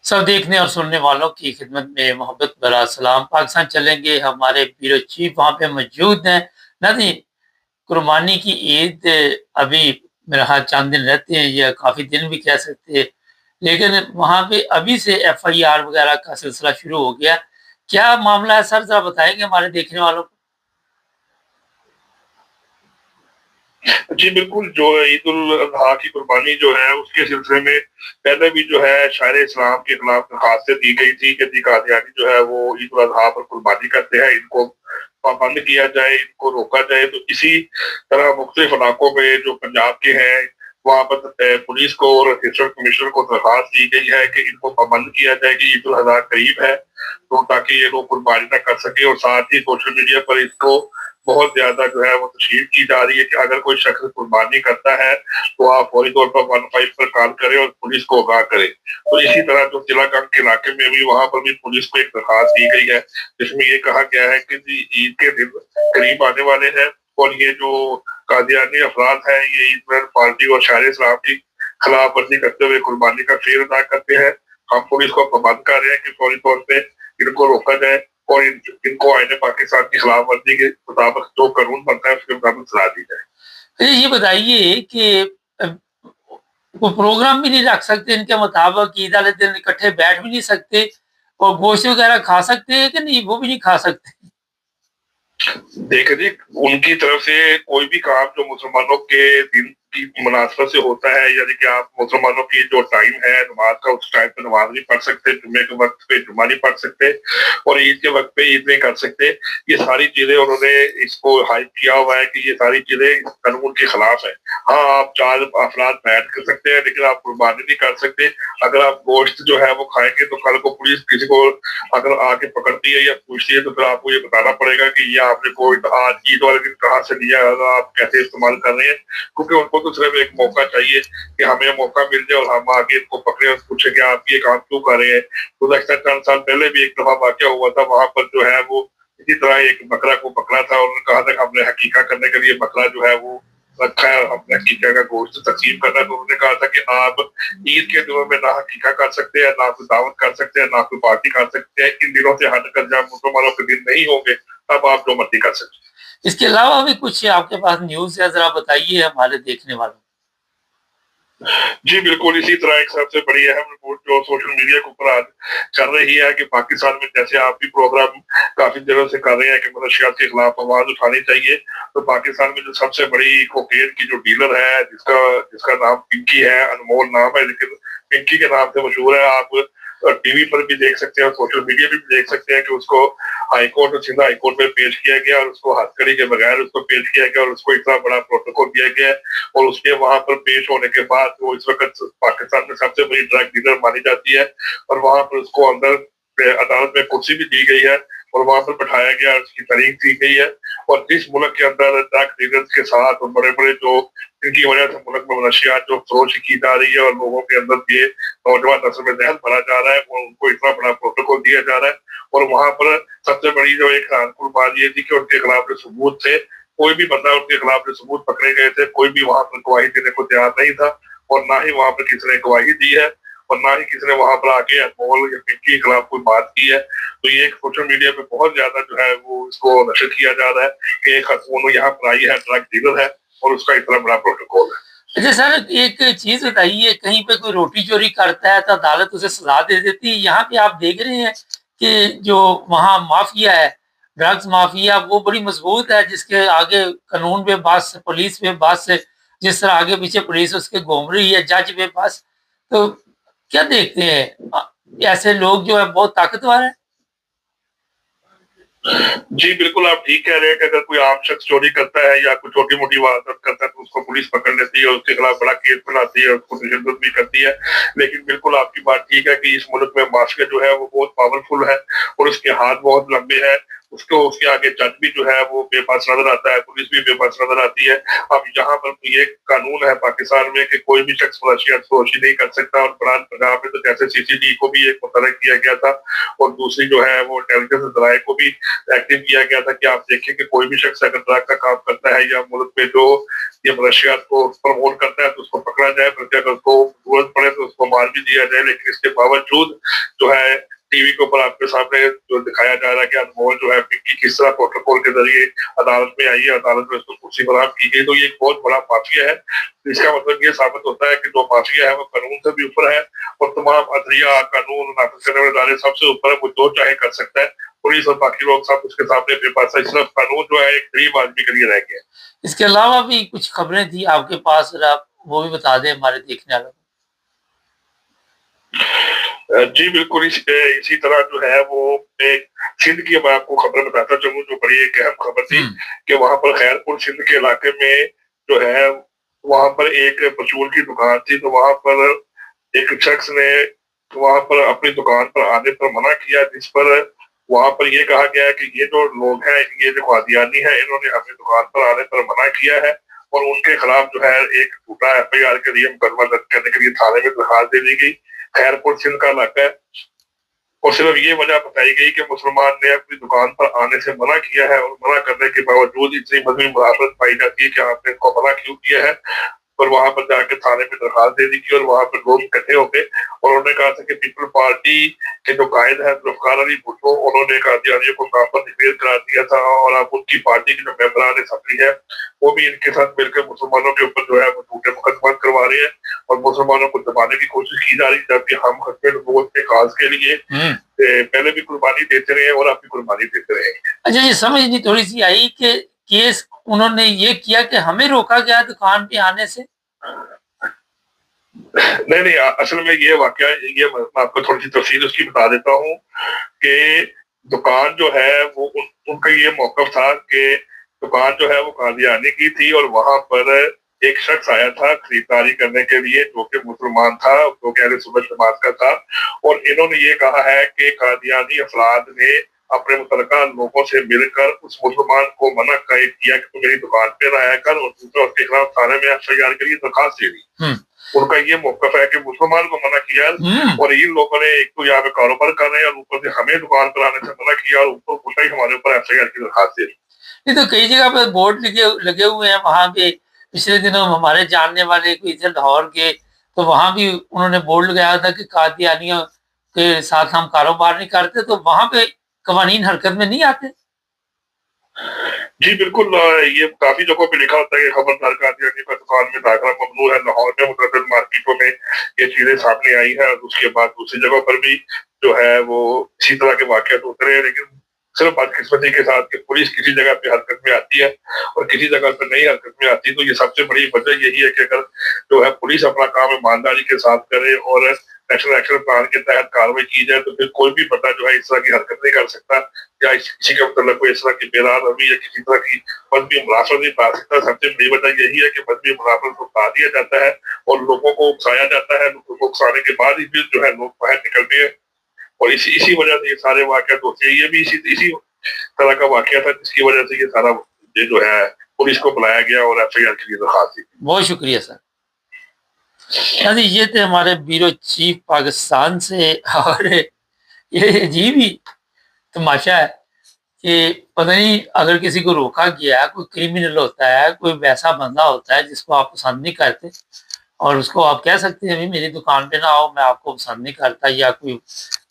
सब देखने और सुनने वालों की खिदमत में मोहब्बत भरा सलाम। पाकिस्तान चलेंगे, हमारे ब्यूरो चीफ वहाँ पे मौजूद हैं। नाज़रीन, कुर्बानी की ईद अभी मेरा ख्याल चंद दिन रहते हैं या काफ़ी दिन भी कह सकते हैं, लेकिन वहाँ पे अभी से एफआईआर वगैरह का सिलसिला शुरू हो गया। क्या मामला है सर, ज़रा बताएंगे हमारे देखने वालों को? जी बिल्कुल, जो ईद उल अज़हा की कुर्बानी जो है उसके सिलसिले में पहले भी जो है शायर इस्लाम के खिलाफ दरखास्तें दी गई थी कि जी कादियानी जो है वो ईद उल अज़हा पर कुर्बानी करते हैं, इनको पाबंद किया जाए, इनको रोका जाए। तो इसी तरह मुख्तलिफ इलाकों में जो पंजाब के हैं वहाँ पर पुलिस को और रजिस्टर्ड कमिश्नर को दरखास्त दी गई है कि इनको पाबंद किया जाए कि ईद उल अज़हा करीब है, तो ताकि ये लोग कुर्बानी ना कर सके। और साथ ही सोशल मीडिया पर इसको बहुत ज्यादा जो है वो तशहीर की जा रही है कि अगर कोई शख्स कुर्बानी करता है तो आप फौरी तौर पर 15 पर कॉल करें और पुलिस को आगाह करें। तो इसी तरह जो जिला गंग के इलाके में भी वहां पर भी पुलिस को एक दरखास्त दी गई है जिसमें ये कहा गया है कि जी ईद के दिन करीब आने वाले हैं और ये जो कादियानी अफराद है ये ईद मिलन पार्टी और शायर इस्लाम की खिलाफ वर्जी करते हुए कुर्बानी का फेर अदा करते हैं। हम पुलिस को पाबंद कर रहे हैं कि फौरी तौर पे इनको रोका जाए और इनको आईने पाकिस्तान की खिलाफ वर्जी के मुताबिक जो कानून बनता है उसके मुताबिक सजा दी जाए। ये बताइए कि वो प्रोग्राम भी नहीं रख सकते इनके मुताबिक, ईद वाले दिन इकट्ठे बैठ भी नहीं सकते और गोश्त वगैरह खा सकते हैं कि नहीं, वो भी नहीं खा सकते? देखिए जी, उनकी तरफ से कोई भी काम जो मुसलमानों के दिन की मुनासबत से होता है, यानी कि आप मुसलमानों की जो टाइम है नमाज का, उस टाइम पे नमाज नहीं पढ़ सकते, जुम्मे के वक्त पे जुम्मा नहीं पढ़ सकते और ईद के वक्त पे ईद नहीं कर सकते। ये सारी चीजें उन्होंने इसको हाइप किया हुआ है कि ये सारी चीजें कानून के खिलाफ है। हाँ, आप 4 अफराद बैठ कर सकते हैं लेकिन आप कुर्बानी नहीं कर सकते। अगर आप गोश्त जो है वो खाएंगे तो कल को पुलिस किसी को अगर आके पकड़ती है या पूछती है तो फिर आपको ये बताना पड़ेगा कि ये आपने कोई आज ईद वाले दिन कहाँ से लिया, आप कैसे इस्तेमाल कर रहे हैं, क्योंकि उनको तो सिर्फ एक मौका चाहिए कि हमें मौका मिल जाए और हम आगे इनको पकड़े और पूछे कि आप ये काम क्यों कर रहे हैं। तो लगता है 4 साल पहले भी एक दफा वाकया हुआ था, वहां पर जो है वो इसी तरह एक बकरा को पकड़ा था और कहा था हमने हकीका करने के लिए बकरा जो है वो रखा है, हमने हकीका का गोश्त तकसीम करना है। तो उन्होंने कहा था कि आप ईद के दिनों में ना हकीका कर सकते हैं, ना कोई दावत कर सकते हैं, ना कोई पार्टी कर सकते हैं। इन दिनों से हटकर जब मुसलमानों के दिन नहीं होंगे तब आप जो मर्जी कर सकते हैं। इसके अलावा भी कुछ आपके पास न्यूज़ है, ज़रा बताइए हमारे देखने वालों को? जी बिल्कुल, इसी तरह एक सबसे बड़ी अहम रिपोर्ट जो सोशल मीडिया के ऊपर आज चल रही है कि पाकिस्तान में जैसे आप भी प्रोग्राम काफी दिनों से कर रहे हैं कि मनशियात के खिलाफ आवाज उठानी चाहिए, तो पाकिस्तान में जो सबसे बड़ी कोकेन की जो डीलर है जिसका जिसका नाम पिंकी है, अनमोल नाम है लेकिन पिंकी के नाम से मशहूर है। आप टीवी पर भी देख सकते हैं और सोशल मीडिया पे भी देख सकते हैं कि उसको हाईकोर्ट और सिंध हाईकोर्ट में पेश किया गया और उसको हथकड़ी के बगैर उसको पेश किया गया और उसको इतना बड़ा प्रोटोकॉल दिया गया और उसके वहां पर पेश होने के बाद वो इस वक्त पाकिस्तान में सबसे बड़ी ड्रग डीलर मानी जाती है और वहां पर उसको अंदर अदालत में कुर्सी भी दी गई है और वहां पर बैठाया गया, उसकी तारीख दी गई है। और जिस मुल्क के अंदर ड्रग डीलर्स के साथ और बड़े बड़े जो जिनकी वजह से मुल्क में मनशियात जो फरोशी की जा रही है और लोगों के अंदर ये नौजवान नस्ल में जहन भरा जा रहा है और उनको इतना बड़ा प्रोटोकॉल दिया जा रहा है। और वहां पर सबसे बड़ी जो एक हैरानकुन बात ये थी कि उनके खिलाफ जो सबूत थे, कोई भी बंदा उनके खिलाफ जो सबूत पकड़े गए थे, कोई भी वहां पर गवाही देने को तैयार नहीं था और ना ही वहां पर किसी ने गवाही दी है और ना ही किसी ने वहां पर आके अनमोल या पिंकी के खिलाफ कोई बात की है। तो ये एक सोशल मीडिया पे बहुत ज्यादा जो है वो इसको नशर किया जा रहा है कि एक खातून यहाँ पर आई है, ड्रग डीलर है और उसका इतना बड़ा प्रोटोकॉल है। अच्छा सर, एक चीज़ बताइए, कहीं पे कोई रोटी चोरी करता है तो अदालत उसे सजा दे देती है। यहाँ पे आप देख रहे हैं कि जो वहाँ माफिया है, ड्रग्स माफिया, वो बड़ी मजबूत है, जिसके आगे कानून पे बस, पुलिस पे बस, जिस तरह आगे पीछे पुलिस उसके घूम रही है, जज पे बस। तो क्या देखते हैं ऐसे लोग जो है बहुत ताकतवर है? जी बिल्कुल, आप ठीक कह रहे हैं कि अगर कोई आम शख्स चोरी करता है या कोई छोटी मोटी वारदात करता है तो उसको पुलिस पकड़ लेती है और उसके खिलाफ बड़ा केस बनाती है, उसको तशद्दुद भी करती है। लेकिन बिल्कुल आपकी बात ठीक है कि इस मुल्क में माफिया जो है वो बहुत पावरफुल है और उसके हाथ बहुत लंबे हैं उसके आगे जज भी जो है वो बेबस नजर आता है, पुलिस भी बेबस नजर आती है। अब यहाँ पर ये कानून है पाकिस्तान में कि कोई भी शख्स मंशियात फरोशी नहीं कर सकता, और पंजाब में तो जैसे सीसीडी को भी एक मुतलक किया गया था, और दूसरी जो है वो इंटेलिजेंस जराये को भी एक्टिव किया गया था कि आप देखें कि कोई भी शख्स अगर ड्रग का काम करता है या मुल्क में जो ये मंशियात को प्रमोट करता है तो उसको पकड़ा जाए, बल्कि अगर उसको जरूरत पड़े तो उसको मार भी दिया जाए। लेकिन इसके बावजूद जो है टीवी के ऊपर आपके सामने जो दिखाया जा रहा है कि अनमोल जो है पिंकी किस तरह प्रोटोकॉल के जरिए अदालत में आई है, अदालत में उसको कुर्सी बरामद की गई, तो ये एक बहुत बड़ा माफिया है। तो इसका मतलब ये साबित होता है कि जो माफिया है वो कानून से भी ऊपर है, और तमाम अदलिया कानून नाफिज करने वाले इदारे सबसे ऊपर है, वो जो चाहे कर सकता है। पुलिस और बाकी लोग सब उसके सामने बेबस है, सिर्फ कानून जो है एक गरीब आदमी के लिए रह गया। इसके अलावा भी कुछ खबरें थी आपके पास, वो भी बता दें हमारे देखने वालों को। जी बिल्कुल, इसी तरह जो है वो एक सिंध की मैं आपको खबर बताता चलूं, जो बड़ी एक अहम खबर थी कि वहां पर खैरपुर सिंध के इलाके में जो है वहां पर एक परचून की दुकान थी, तो वहां पर एक शख्स ने वहां पर अपनी दुकान पर आने पर मना किया, जिस पर वहां पर ये कहा गया कि ये जो लोग हैं, ये जो कादियानी है, इन्होंने हमें दुकान पर आने पर मना किया है, और उनके खिलाफ जो है एक झूठा FIR के लिए मुकदमा दर्ज करने के लिए थाने में दरखास्त दे दी गई। खैरपुर सिंध का इलाका है, और सिर्फ ये वजह बताई गई कि मुसलमान ने अपनी दुकान पर आने से मना किया है, और मना करने के बावजूद इतनी मजबूरी मुराफत पाई जाती है कि आपने इनको मना क्यों किया है। और वहां पर जाके थाने में दरखास्त दे दी गई, और वहां पर लोग इकट्ठे होके और उन्होंने कहा था कि पीपल पार्टी के जो कायद है जुल्फकार अली भुट्टो, उन्होंने कादियानियों को काम पर डिक्लेयर करा दिया था, और अब उनकी पार्टी के जो मेंबरान असम्बली है वो भी इनके साथ मिलकर मुसलमानों के ऊपर जो है वो झूठे मुकदमा करवा रहे हैं, और मुसलमानों को दबाने की कोशिश की जा रही है, जबकि हम खत्म नबूवत के काज के लिए पहले भी कुर्बानी देते रहे और अब भी कुर्बानी देते रहे। अच्छा, ये समझ नहीं थोड़ी सी आई कि केस उन्होंने ये किया कि हमें रोका गया दुकान पे आने से। नहीं, असल में ये वाकया, ये मैं आपको थोड़ी सी तफसील उसकी बता देता हूँ कि दुकान जो है वो उनका ये मौकफ था कि दुकान जो है वो कादियानी की थी, और वहां पर एक शख्स आया था खरीदारी करने के लिए जो कि मुसलमान था, जो कि अहले सुन्नत जमात का था, और इन्होंने ये कहा है कि कादियानी अफराद ने अपने मुतलका लोगों से मिलकर उस मुसलमान को मना किया कि तू मेरी दुकान पे ना आया कर, और दूसरा उसके खिलाफ थाने में FIR के लिए दरखास्त दे दी। उनका ये मौकफ है कि मुसलमान को मना किया, और इन लोगों ने एक तो यहाँ पे कारोबार कर रहे हैं और ऊपर से हमें दुकान पर आने से मना किया, और ऊपर उल्टा ही हमारे ऊपर FIR की दरखास्त दे दी। नहीं तो कई जगह पर बोर्ड लगे हुए हैं वहां पे। पिछले दिनों हमारे जानने वाले कोई इधर लाहौर के, तो वहां भी उन्होंने बोर्ड लगाया था कि कादियानियों के साथ हम कारोबार नहीं करते, तो वहां पे कवानीन हरकत में नहीं आते। जी बिल्कुल, ये काफी जगहों पे लिखा होता है कि खबरदार कादियानी का दुकान में दाखिला ममनू है। लाहौर में मुतअद्दिद मार्केटों में ये चीजें सामने आई है, और उसके बाद दूसरी जगहों पर भी जो है वो इसी तरह के वाकयात होते रहे, लेकिन सिर्फ बदकिस्मती के साथ कि पुलिस किसी जगह पे हरकत में आती है और किसी जगह पर नहीं हरकत में आती। तो ये सबसे बड़ी वजह यही है कि अगर जो है पुलिस अपना काम ईमानदारी के साथ करे और नेशनल एक्शन प्लान के तहत कार्रवाई की जाए, तो फिर कोई भी बंदा जो है इस तरह की हरकत नहीं कर सकता, या किसी के मतलब कोई इस तरह की बेरार रवि या किसी तरह की मजहबी मुनाफरत नहीं पा सकता। सबसे बड़ी वजह यही है कि मजहबी मुनाफरत को पा दिया जाता है और लोगों को उकसाया जाता है। लोगों को उकसाने के बाद ही फिर जो है लोग बाहर निकलते हैं, और इसी वजह से ये सारे वाकयात होते हैं। ये भी इसी तरह का वाकया था जिसकी वजह से ये सारा ये जो है पुलिस को बुलाया गया और FIR के लिए दरखास्त दी। बहुत शुक्रिया सर। यानी ये थे हमारे ब्यूरो चीफ पाकिस्तान से, और ये अजीब ही तमाशा है कि पता नहीं अगर किसी को रोका गया, कोई क्रिमिनल होता है, कोई वैसा बंदा होता है जिसको आप पसंद नहीं करते, और उसको आप कह सकते हैं मेरी दुकान पे ना आओ, मैं आपको पसंद नहीं करता, या कोई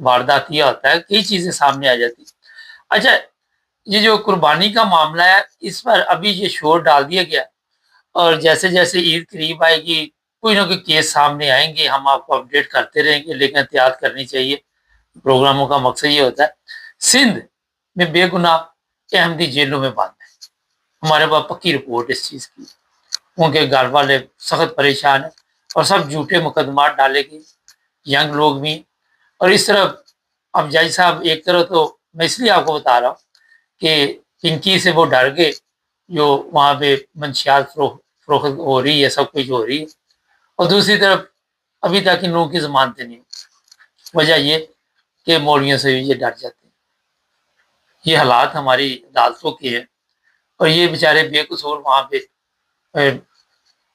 वारदातिया होता है, कई चीज़ें सामने आ जाती। अच्छा, ये जो कुर्बानी का मामला है, इस पर अभी ये शोर डाल दिया गया, और जैसे जैसे ईद करीब आएगी कोई ना कोई केस सामने आएंगे, हम आपको अपडेट करते रहेंगे, लेकिन एहतियात करनी चाहिए। प्रोग्रामों का मकसद ये होता है। सिंध में बेगुनाह अहमदी जेलों में बंद है, हमारे पास पक्की रिपोर्ट इस चीज़ की। उनके घर वाले सख्त परेशान हैं, और सब झूठे मुकदमात डाले गए, यंग लोग भी। और इस तरफ अब जज साहब एक तरह, तो मैं इसलिए आपको बता रहा हूँ कि पिंकी से वो डर गए, जो वहाँ पे मंशियात फरोख्त हो रही है, सब कुछ हो रही है, और दूसरी तरफ अभी तक इन लोगों की जमानतें नहीं। वजह ये कि मौलवियों से ये डर जाते हैं। یہ حالات ہماری عدالتوں کے ہیں، اور یہ بیچارے بے قصور وہاں پہ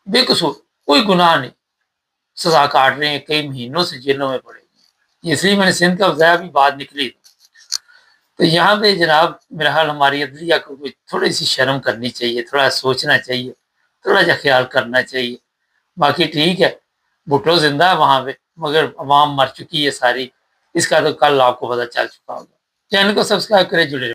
بے قصور کوئی گناہ نہیں سزا کاٹ رہے ہیں، کئی مہینوں سے جیلوں میں پڑے ہیں۔ اس لیے میں نے سندھ کا بتایا بھی بات نکلی تو یہاں پہ جناب میرا حال ہماری عدلیہ کو تھوڑی سی شرم کرنی چاہیے، تھوڑا سوچنا چاہیے، تھوڑا سا خیال کرنا چاہیے۔ باقی ٹھیک ہے، بھٹو زندہ ہے وہاں پہ، مگر عوام مر چکی ہے ساری، اس کا تو کل آپ کو پتہ چل چکا ہوگا۔ چینل کو سبسکرائب کرے، جڑے رہے۔